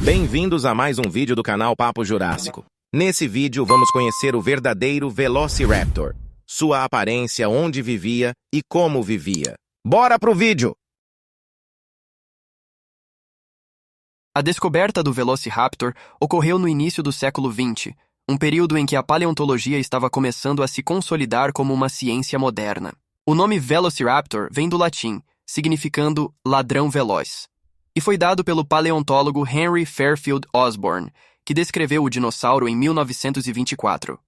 Bem-vindos a mais um vídeo do canal Papo Jurássico. Nesse vídeo vamos conhecer o verdadeiro Velociraptor, sua aparência, onde vivia e como vivia. Bora pro vídeo! A descoberta do Velociraptor ocorreu no início do século XX, um período em que a paleontologia estava começando a se consolidar como uma ciência moderna. O nome Velociraptor vem do latim, significando ladrão veloz, e foi dado pelo paleontólogo Henry Fairfield Osborn, que descreveu o dinossauro em 1924.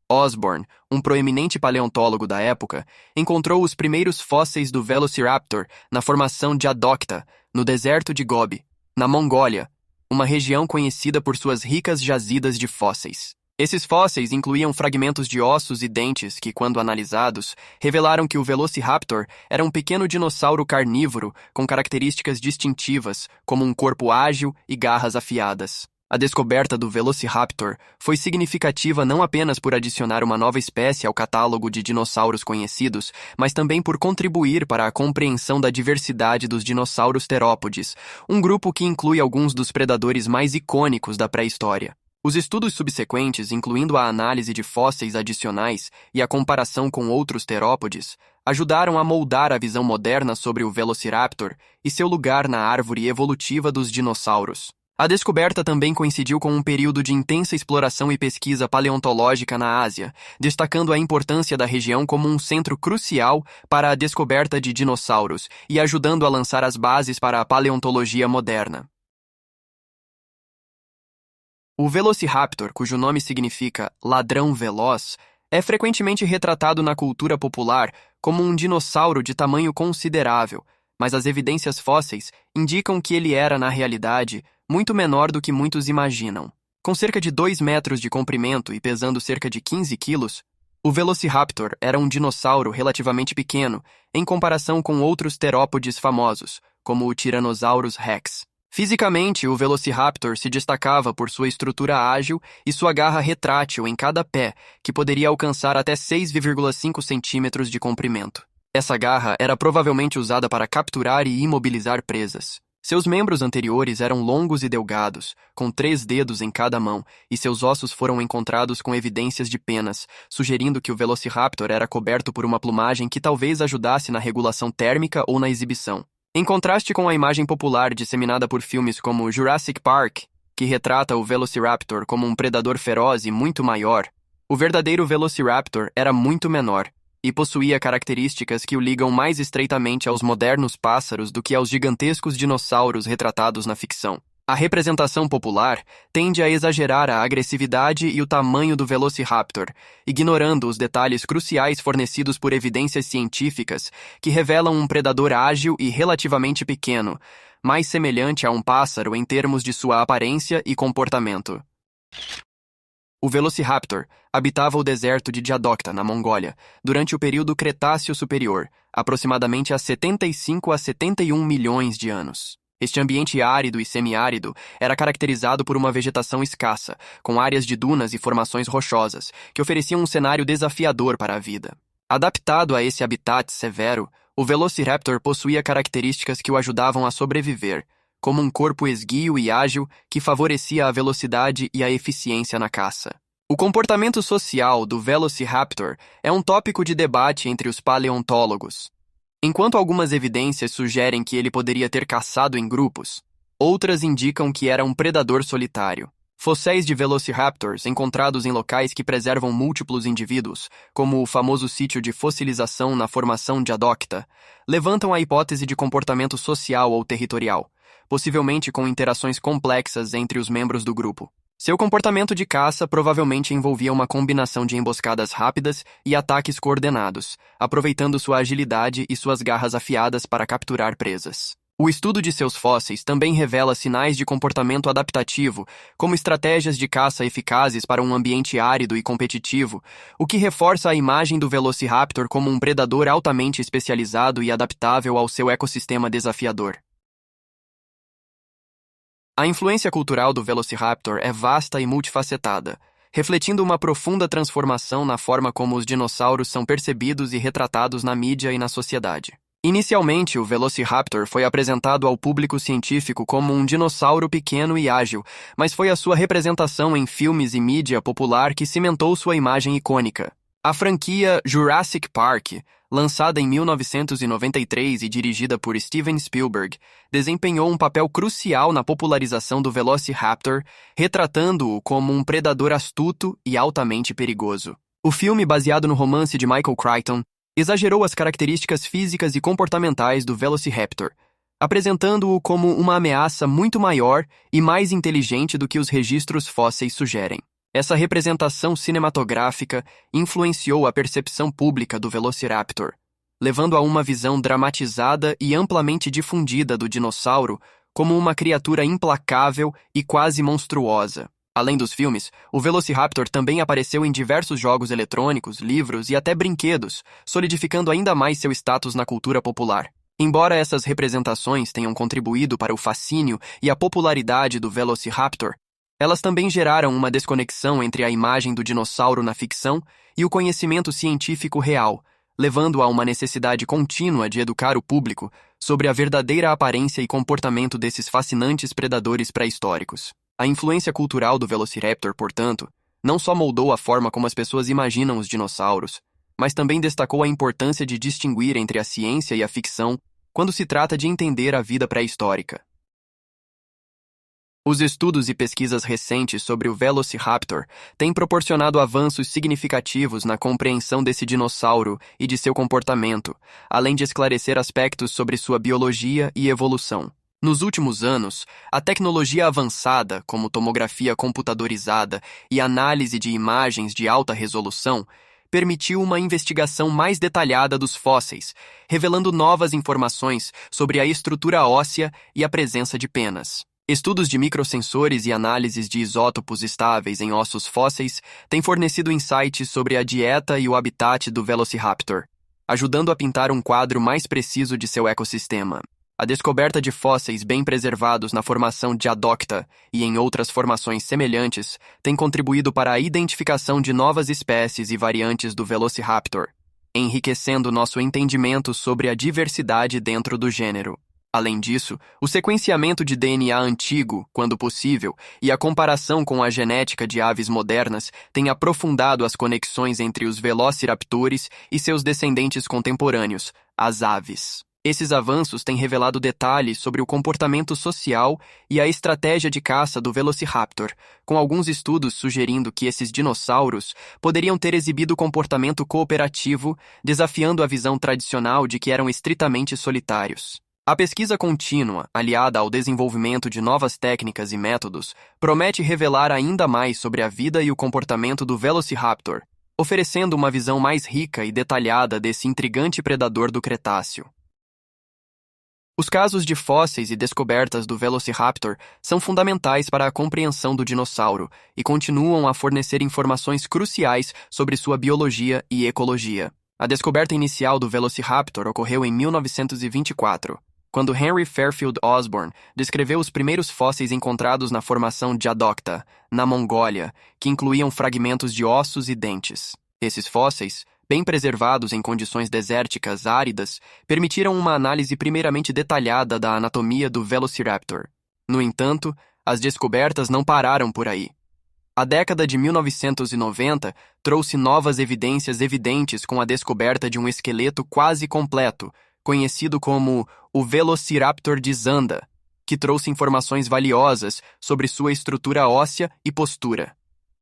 Osborn, um proeminente paleontólogo da época, encontrou os primeiros fósseis do Velociraptor na formação de Adocta, no deserto de Gobi, na Mongólia, uma região conhecida por suas ricas jazidas de fósseis. Esses fósseis incluíam fragmentos de ossos e dentes que, quando analisados, revelaram que o Velociraptor era um pequeno dinossauro carnívoro com características distintivas, como um corpo ágil e garras afiadas. A descoberta do Velociraptor foi significativa não apenas por adicionar uma nova espécie ao catálogo de dinossauros conhecidos, mas também por contribuir para a compreensão da diversidade dos dinossauros terópodes, um grupo que inclui alguns dos predadores mais icônicos da pré-história. Os estudos subsequentes, incluindo a análise de fósseis adicionais e a comparação com outros terópodes, ajudaram a moldar a visão moderna sobre o Velociraptor e seu lugar na árvore evolutiva dos dinossauros. A descoberta também coincidiu com um período de intensa exploração e pesquisa paleontológica na Ásia, destacando a importância da região como um centro crucial para a descoberta de dinossauros e ajudando a lançar as bases para a paleontologia moderna. O Velociraptor, cujo nome significa ladrão veloz, é frequentemente retratado na cultura popular como um dinossauro de tamanho considerável, mas as evidências fósseis indicam que ele era, na realidade, muito menor do que muitos imaginam. Com cerca de 2 metros de comprimento e pesando cerca de 15 quilos, o Velociraptor era um dinossauro relativamente pequeno em comparação com outros terópodes famosos, como o Tyrannosaurus Rex. Fisicamente, o Velociraptor se destacava por sua estrutura ágil e sua garra retrátil em cada pé, que poderia alcançar até 6,5 centímetros de comprimento. Essa garra era provavelmente usada para capturar e imobilizar presas. Seus membros anteriores eram longos e delgados, com 3 dedos em cada mão, e seus ossos foram encontrados com evidências de penas, sugerindo que o Velociraptor era coberto por uma plumagem que talvez ajudasse na regulação térmica ou na exibição. Em contraste com a imagem popular disseminada por filmes como Jurassic Park, que retrata o Velociraptor como um predador feroz e muito maior, o verdadeiro Velociraptor era muito menor e possuía características que o ligam mais estreitamente aos modernos pássaros do que aos gigantescos dinossauros retratados na ficção. A representação popular tende a exagerar a agressividade e o tamanho do Velociraptor, ignorando os detalhes cruciais fornecidos por evidências científicas que revelam um predador ágil e relativamente pequeno, mais semelhante a um pássaro em termos de sua aparência e comportamento. O Velociraptor habitava o deserto de Adocta, na Mongólia, durante o período Cretáceo Superior, aproximadamente há 75 a 71 milhões de anos. Este ambiente árido e semiárido era caracterizado por uma vegetação escassa, com áreas de dunas e formações rochosas, que ofereciam um cenário desafiador para a vida. Adaptado a esse habitat severo, o Velociraptor possuía características que o ajudavam a sobreviver, como um corpo esguio e ágil que favorecia a velocidade e a eficiência na caça. O comportamento social do Velociraptor é um tópico de debate entre os paleontólogos. Enquanto algumas evidências sugerem que ele poderia ter caçado em grupos, outras indicam que era um predador solitário. Fosséis de Velociraptors encontrados em locais que preservam múltiplos indivíduos, como o famoso sítio de fossilização na formação de Adocta, levantam a hipótese de comportamento social ou territorial, possivelmente com interações complexas entre os membros do grupo. Seu comportamento de caça provavelmente envolvia uma combinação de emboscadas rápidas e ataques coordenados, aproveitando sua agilidade e suas garras afiadas para capturar presas. O estudo de seus fósseis também revela sinais de comportamento adaptativo, como estratégias de caça eficazes para um ambiente árido e competitivo, o que reforça a imagem do Velociraptor como um predador altamente especializado e adaptável ao seu ecossistema desafiador. A influência cultural do Velociraptor é vasta e multifacetada, refletindo uma profunda transformação na forma como os dinossauros são percebidos e retratados na mídia e na sociedade. Inicialmente, o Velociraptor foi apresentado ao público científico como um dinossauro pequeno e ágil, mas foi a sua representação em filmes e mídia popular que cimentou sua imagem icônica. A franquia Jurassic Park, lançada em 1993 e dirigida por Steven Spielberg, desempenhou um papel crucial na popularização do Velociraptor, retratando-o como um predador astuto e altamente perigoso. O filme, baseado no romance de Michael Crichton, exagerou as características físicas e comportamentais do Velociraptor, apresentando-o como uma ameaça muito maior e mais inteligente do que os registros fósseis sugerem. Essa representação cinematográfica influenciou a percepção pública do Velociraptor, levando a uma visão dramatizada e amplamente difundida do dinossauro como uma criatura implacável e quase monstruosa. Além dos filmes, o Velociraptor também apareceu em diversos jogos eletrônicos, livros e até brinquedos, solidificando ainda mais seu status na cultura popular. Embora essas representações tenham contribuído para o fascínio e a popularidade do Velociraptor, elas também geraram uma desconexão entre a imagem do dinossauro na ficção e o conhecimento científico real, levando a uma necessidade contínua de educar o público sobre a verdadeira aparência e comportamento desses fascinantes predadores pré-históricos. A influência cultural do Velociraptor, portanto, não só moldou a forma como as pessoas imaginam os dinossauros, mas também destacou a importância de distinguir entre a ciência e a ficção quando se trata de entender a vida pré-histórica. Os estudos e pesquisas recentes sobre o Velociraptor têm proporcionado avanços significativos na compreensão desse dinossauro e de seu comportamento, além de esclarecer aspectos sobre sua biologia e evolução. Nos últimos anos, a tecnologia avançada, como tomografia computadorizada e análise de imagens de alta resolução, permitiu uma investigação mais detalhada dos fósseis, revelando novas informações sobre a estrutura óssea e a presença de penas. Estudos de microsensores e análises de isótopos estáveis em ossos fósseis têm fornecido insights sobre a dieta e o habitat do Velociraptor, ajudando a pintar um quadro mais preciso de seu ecossistema. A descoberta de fósseis bem preservados na formação Diadocta e em outras formações semelhantes tem contribuído para a identificação de novas espécies e variantes do Velociraptor, enriquecendo nosso entendimento sobre a diversidade dentro do gênero. Além disso, o sequenciamento de DNA antigo, quando possível, e a comparação com a genética de aves modernas têm aprofundado as conexões entre os velociraptores e seus descendentes contemporâneos, as aves. Esses avanços têm revelado detalhes sobre o comportamento social e a estratégia de caça do Velociraptor, com alguns estudos sugerindo que esses dinossauros poderiam ter exibido comportamento cooperativo, desafiando a visão tradicional de que eram estritamente solitários. A pesquisa contínua, aliada ao desenvolvimento de novas técnicas e métodos, promete revelar ainda mais sobre a vida e o comportamento do Velociraptor, oferecendo uma visão mais rica e detalhada desse intrigante predador do Cretáceo. Os casos de fósseis e descobertas do Velociraptor são fundamentais para a compreensão do dinossauro e continuam a fornecer informações cruciais sobre sua biologia e ecologia. A descoberta inicial do Velociraptor ocorreu em 1924, quando Henry Fairfield Osborn descreveu os primeiros fósseis encontrados na formação Diadocta, na Mongólia, que incluíam fragmentos de ossos e dentes. Esses fósseis, bem preservados em condições desérticas áridas, permitiram uma análise primeiramente detalhada da anatomia do Velociraptor. No entanto, as descobertas não pararam por aí. A década de 1990 trouxe novas evidências evidentes com a descoberta de um esqueleto quase completo, conhecido como o Velociraptor de Zanda, que trouxe informações valiosas sobre sua estrutura óssea e postura.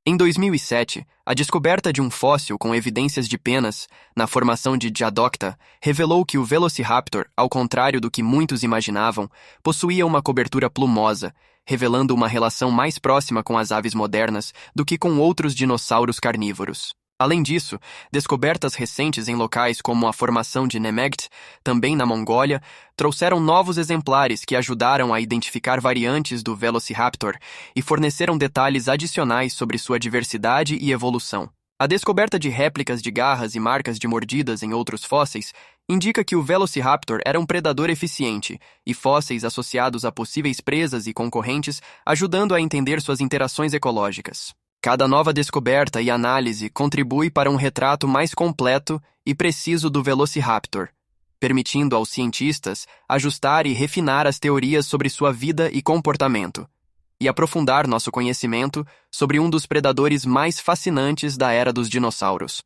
Em 2007, a descoberta de um fóssil com evidências de penas na formação de Diadocta revelou que o Velociraptor, ao contrário do que muitos imaginavam, possuía uma cobertura plumosa, revelando uma relação mais próxima com as aves modernas do que com outros dinossauros carnívoros. Além disso, descobertas recentes em locais como a formação de Nemegt, também na Mongólia, trouxeram novos exemplares que ajudaram a identificar variantes do Velociraptor e forneceram detalhes adicionais sobre sua diversidade e evolução. A descoberta de réplicas de garras e marcas de mordidas em outros fósseis indica que o Velociraptor era um predador eficiente, e fósseis associados a possíveis presas e concorrentes ajudando a entender suas interações ecológicas. Cada nova descoberta e análise contribui para um retrato mais completo e preciso do Velociraptor, permitindo aos cientistas ajustar e refinar as teorias sobre sua vida e comportamento, e aprofundar nosso conhecimento sobre um dos predadores mais fascinantes da era dos dinossauros.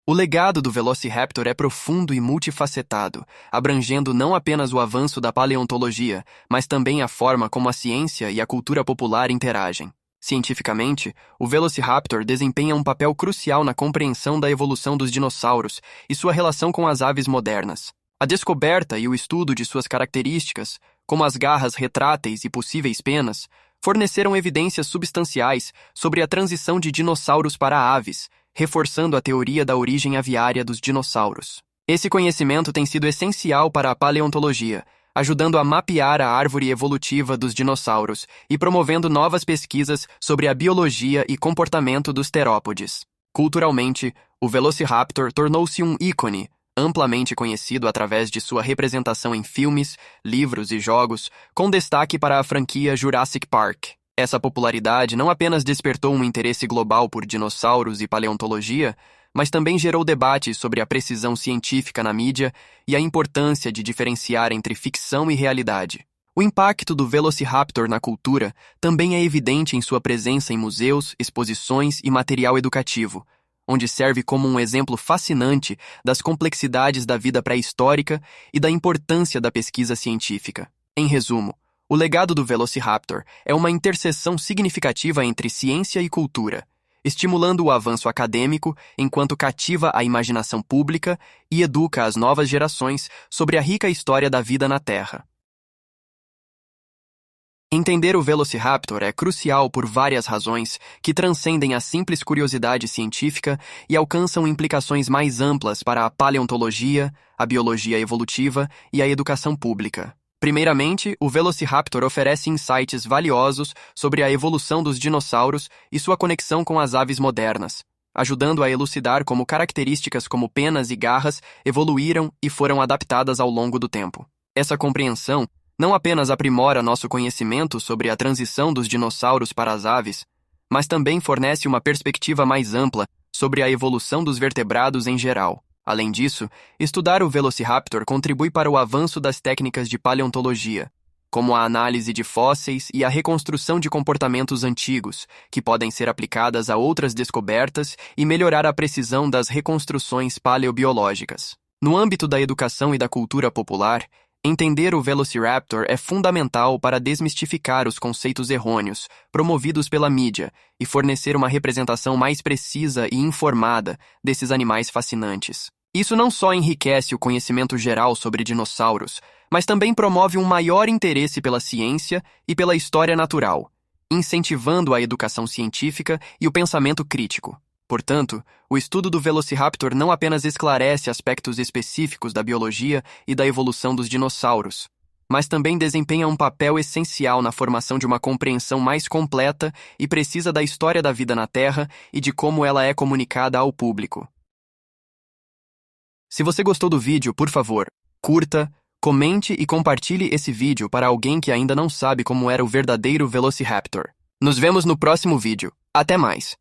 O legado do Velociraptor é profundo e multifacetado, abrangendo não apenas o avanço da paleontologia, mas também a forma como a ciência e a cultura popular interagem. Cientificamente, o Velociraptor desempenha um papel crucial na compreensão da evolução dos dinossauros e sua relação com as aves modernas. A descoberta e o estudo de suas características, como as garras retráteis e possíveis penas, forneceram evidências substanciais sobre a transição de dinossauros para aves, reforçando a teoria da origem aviária dos dinossauros. Esse conhecimento tem sido essencial para a paleontologia, ajudando a mapear a árvore evolutiva dos dinossauros e promovendo novas pesquisas sobre a biologia e comportamento dos terópodes. Culturalmente, o Velociraptor tornou-se um ícone, amplamente conhecido através de sua representação em filmes, livros e jogos, com destaque para a franquia Jurassic Park. Essa popularidade não apenas despertou um interesse global por dinossauros e paleontologia, mas também gerou debates sobre a precisão científica na mídia e a importância de diferenciar entre ficção e realidade. O impacto do Velociraptor na cultura também é evidente em sua presença em museus, exposições e material educativo, onde serve como um exemplo fascinante das complexidades da vida pré-histórica e da importância da pesquisa científica. Em resumo, o legado do Velociraptor é uma interseção significativa entre ciência e cultura, estimulando o avanço acadêmico enquanto cativa a imaginação pública e educa as novas gerações sobre a rica história da vida na Terra. Entender o Velociraptor é crucial por várias razões que transcendem a simples curiosidade científica e alcançam implicações mais amplas para a paleontologia, a biologia evolutiva e a educação pública. Primeiramente, o Velociraptor oferece insights valiosos sobre a evolução dos dinossauros e sua conexão com as aves modernas, ajudando a elucidar como características como penas e garras evoluíram e foram adaptadas ao longo do tempo. Essa compreensão não apenas aprimora nosso conhecimento sobre a transição dos dinossauros para as aves, mas também fornece uma perspectiva mais ampla sobre a evolução dos vertebrados em geral. Além disso, estudar o Velociraptor contribui para o avanço das técnicas de paleontologia, como a análise de fósseis e a reconstrução de comportamentos antigos, que podem ser aplicadas a outras descobertas e melhorar a precisão das reconstruções paleobiológicas. No âmbito da educação e da cultura popular, entender o Velociraptor é fundamental para desmistificar os conceitos errôneos promovidos pela mídia e fornecer uma representação mais precisa e informada desses animais fascinantes. Isso não só enriquece o conhecimento geral sobre dinossauros, mas também promove um maior interesse pela ciência e pela história natural, incentivando a educação científica e o pensamento crítico. Portanto, o estudo do Velociraptor não apenas esclarece aspectos específicos da biologia e da evolução dos dinossauros, mas também desempenha um papel essencial na formação de uma compreensão mais completa e precisa da história da vida na Terra e de como ela é comunicada ao público. Se você gostou do vídeo, por favor, curta, comente e compartilhe esse vídeo para alguém que ainda não sabe como era o verdadeiro Velociraptor. Nos vemos no próximo vídeo. Até mais!